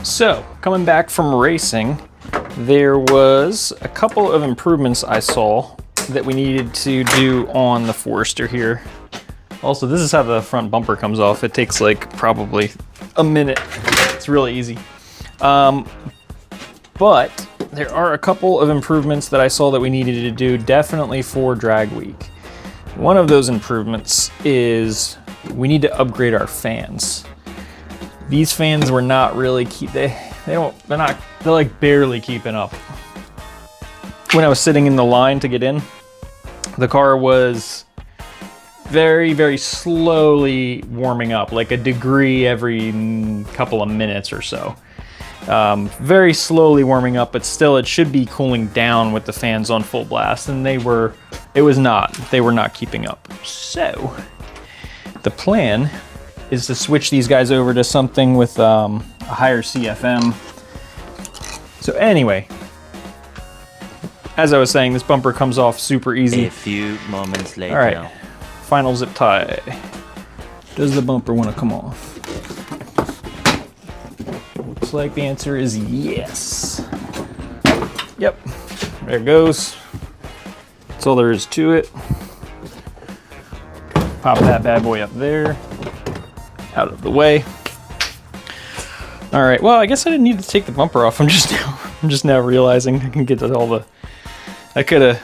So, coming back from racing, there was a couple of improvements I saw that we needed to do on the Forester here. Also, this is how the front bumper comes off. It takes like probably a minute. It's really easy. But there are a couple of improvements that I saw that we needed to do definitely for drag week. One of those improvements is we need to upgrade our fans. These fans were not really they're like barely keeping up. When I was sitting in the line to get in, the car was very, very slowly warming up, like a degree every couple of minutes or so. Very slowly warming up, but still it should be cooling down with the fans on full blast, and they were not keeping up. So the plan is to switch these guys over to something with a higher CFM. So anyway, as I was saying, this bumper comes off super easy. A few moments later. All right, final zip tie. Does the bumper want to come off? Looks like the answer is yes. Yep, there it goes. That's all there is to it. Pop that bad boy up there. Out of the way. All right, well, I guess I didn't need to take the bumper off. I'm just now realizing I can get to all the,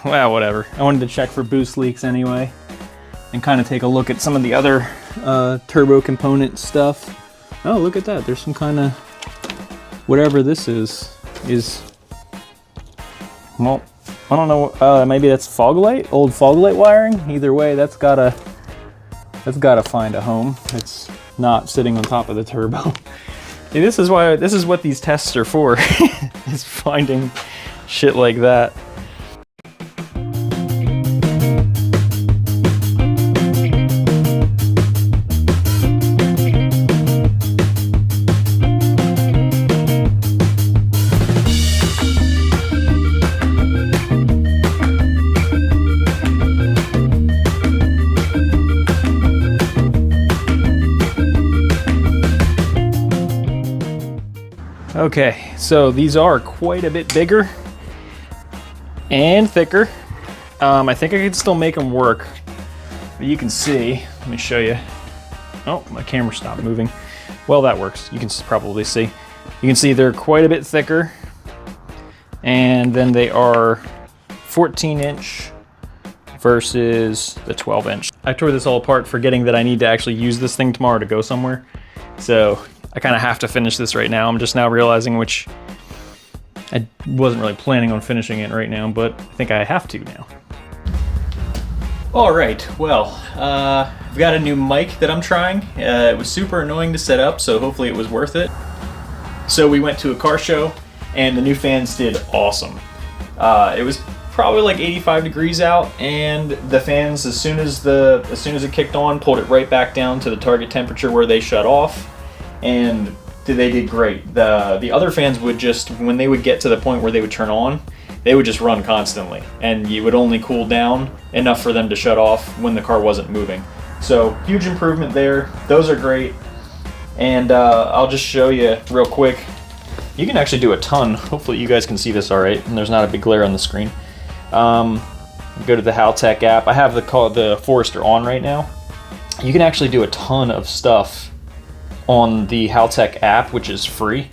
well, whatever. I wanted to check for boost leaks anyway and kind of take a look at some of the other turbo component stuff. Oh, look at that. There's some kind of, whatever this is, well, I don't know, maybe that's fog light, old fog light wiring. Either way, that's gotta find a home. It's not sitting on top of the turbo. See, this is what these tests are for, is finding shit like that. Okay, so these are quite a bit bigger and thicker. I think I could still make them work, but you can see, let me show you. Oh, my camera stopped moving. Well, that works. You can probably see. You can see they're quite a bit thicker, and then they are 14-inch versus the 12-inch. I tore this all apart forgetting that I need to actually use this thing tomorrow to go somewhere. So I kind of have to finish this right now. I'm just now realizing, which I wasn't really planning on finishing it right now, but I think I have to now. All right, well, I've got a new mic that I'm trying. It was super annoying to set up, so hopefully it was worth it. So we went to a car show, and the new fans did awesome. It was probably like 85 degrees out, and the fans, as soon as it kicked on, pulled it right back down to the target temperature where they shut off. And they did great. The other fans would just, when they would get to the point where they would turn on, they would just run constantly, and you would only cool down enough for them to shut off when the car wasn't moving. So huge improvement there. Those are great. And I'll just show you real quick. You can actually do a ton. Hopefully you guys can see this all right, and there's not a big glare on the screen. Go to the Haltech app. I have the Forester on right now. You can actually do a ton of stuff on the Haltech app, which is free,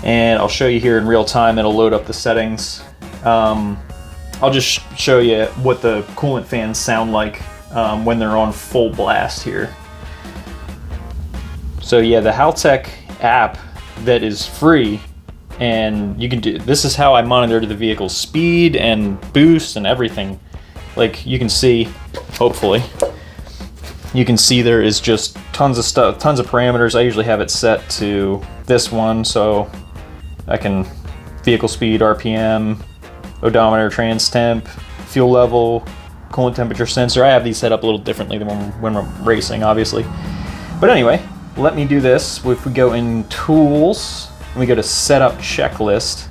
and I'll show you here in real time. It'll load up the settings. I'll just show you what the coolant fans sound like when they're on full blast here. So yeah, the Haltech app that is free, and you can do, this is how I monitored the vehicle's speed and boost and everything. Like you can see, hopefully, you can see there is just tons of stuff, tons of parameters. I usually have it set to this one, so I can vehicle speed, RPM, odometer, trans temp, fuel level, coolant temperature sensor. I have these set up a little differently than when we're racing, obviously. But anyway, let me do this. If we go in Tools, and we go to Setup Checklist,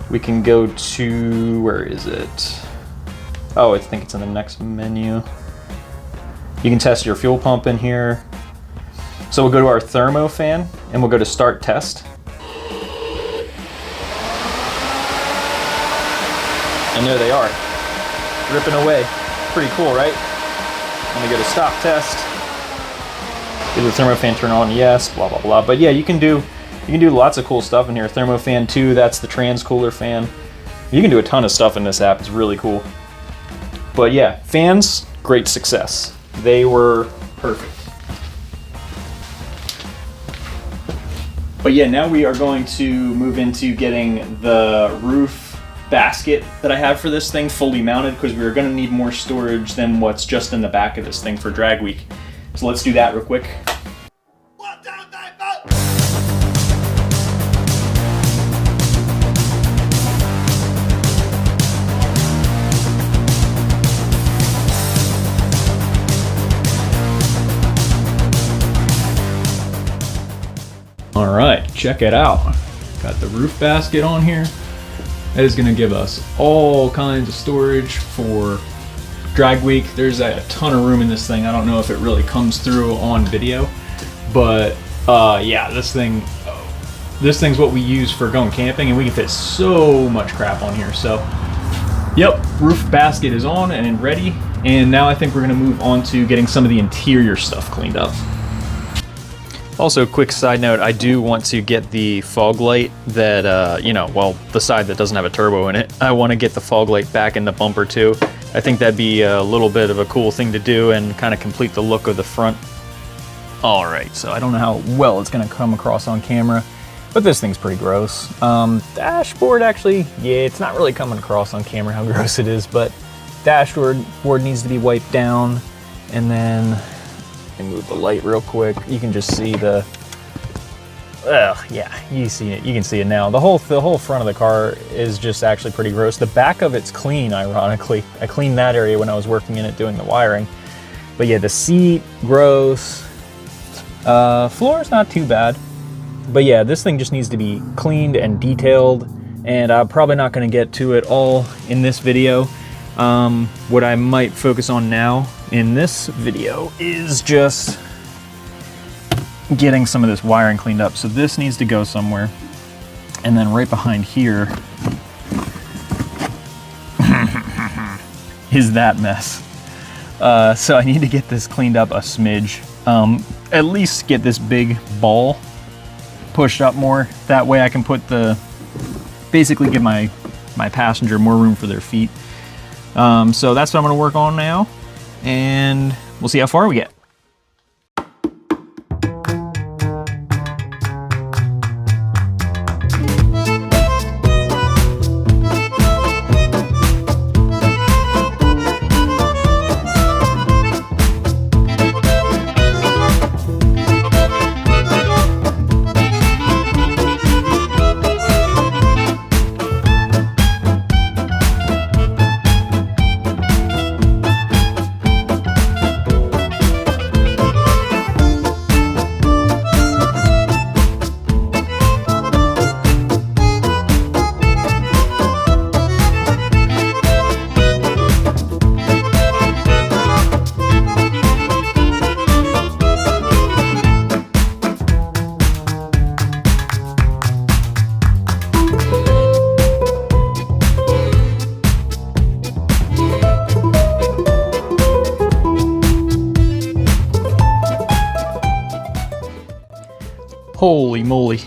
we can go to, where is it? Oh, I think it's in the next menu. You can test your fuel pump in here. So we'll go to our thermo fan, and we'll go to Start Test. And there they are, ripping away. Pretty cool, right? I'm gonna go to stop test. Did the thermofan turn on? Yes, blah, blah, blah. But yeah, you can do lots of cool stuff in here. Thermofan 2, that's the trans cooler fan. You can do a ton of stuff in this app, it's really cool. But yeah, fans, great success. They were perfect. But yeah, now we are going to move into getting the roof basket that I have for this thing fully mounted, because we're gonna need more storage than what's just in the back of this thing for drag week. So let's do that real quick. All right, check it out. Got the roof basket on here. That is gonna give us all kinds of storage for drag week. There's a ton of room in this thing. I don't know if it really comes through on video, but yeah, this thing's what we use for going camping, and we can fit so much crap on here. So, yep, roof basket is on and ready. And now I think we're gonna move on to getting some of the interior stuff cleaned up. Also, quick side note, I do want to get the fog light that, you know, well, the side that doesn't have a turbo in it. I want to get the fog light back in the bumper too. I think that'd be a little bit of a cool thing to do and kind of complete the look of the front. All right, so I don't know how well it's gonna come across on camera, but this thing's pretty gross. Dashboard, actually, yeah, it's not really coming across on camera how gross it is, but dashboard needs to be wiped down, and then and move the light real quick. You can just see the, yeah, you see it. You can see it now. The whole front of the car is just actually pretty gross. The back of it's clean, ironically. I cleaned that area when I was working in it doing the wiring. But yeah, the seat, gross. Floor's not too bad. But yeah, this thing just needs to be cleaned and detailed. And I'm probably not going to get to it all in this video. What I might focus on now in this video is just getting some of this wiring cleaned up. So this needs to go somewhere. And then right behind here is that mess. So I need to get this cleaned up a smidge. At least get this big ball pushed up more. That way I can put basically give my passenger more room for their feet. So that's what I'm gonna work on now, and we'll see how far we get. Holy moly.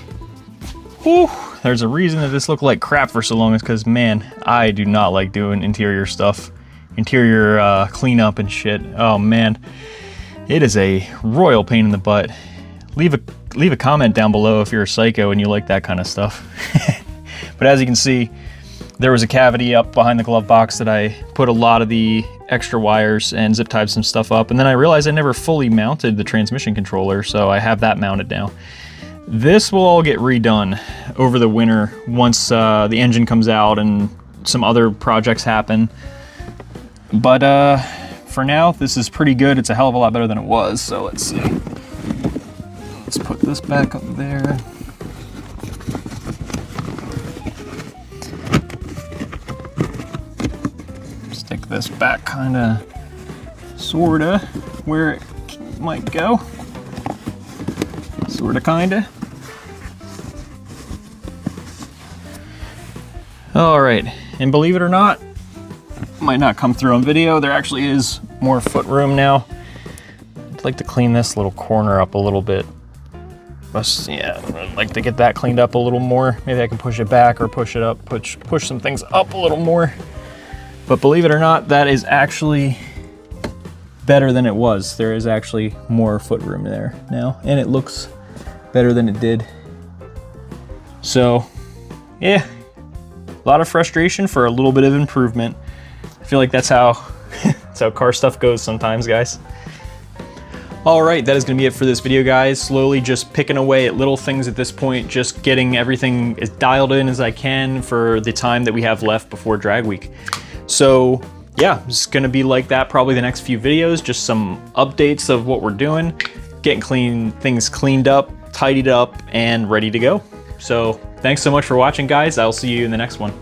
Whew. There's a reason that this looked like crap for so long, is because, man, I do not like doing interior stuff. Interior cleanup and shit. Oh man, it is a royal pain in the butt. Leave a comment down below if you're a psycho and you like that kind of stuff. But as you can see, there was a cavity up behind the glove box that I put a lot of the extra wires and zip tied some stuff up, and then I realized I never fully mounted the transmission controller, so I have that mounted now. This will all get redone over the winter once the engine comes out and some other projects happen. But for now, this is pretty good. It's a hell of a lot better than it was, so let's see. Let's put this back up there. Stick this back kinda, sorta, where it might go. Sorta, kinda. All right, and believe it or not, might not come through on video. There actually is more foot room now. I'd like to clean this little corner up a little bit. Yeah, I'd like to get that cleaned up a little more. Maybe I can push it back or push it up, push some things up a little more. But believe it or not, that is actually better than it was. There is actually more foot room there now, and it looks better than it did. So, yeah, a lot of frustration for a little bit of improvement. I feel like that's how, that's how car stuff goes sometimes, guys. All right, that is gonna be it for this video, guys. Slowly just picking away at little things at this point, just getting everything as dialed in as I can for the time that we have left before drag week. So yeah, it's gonna be like that probably the next few videos, just some updates of what we're doing, getting things cleaned up, tidied up, and ready to go. So thanks so much for watching, guys. I'll see you in the next one.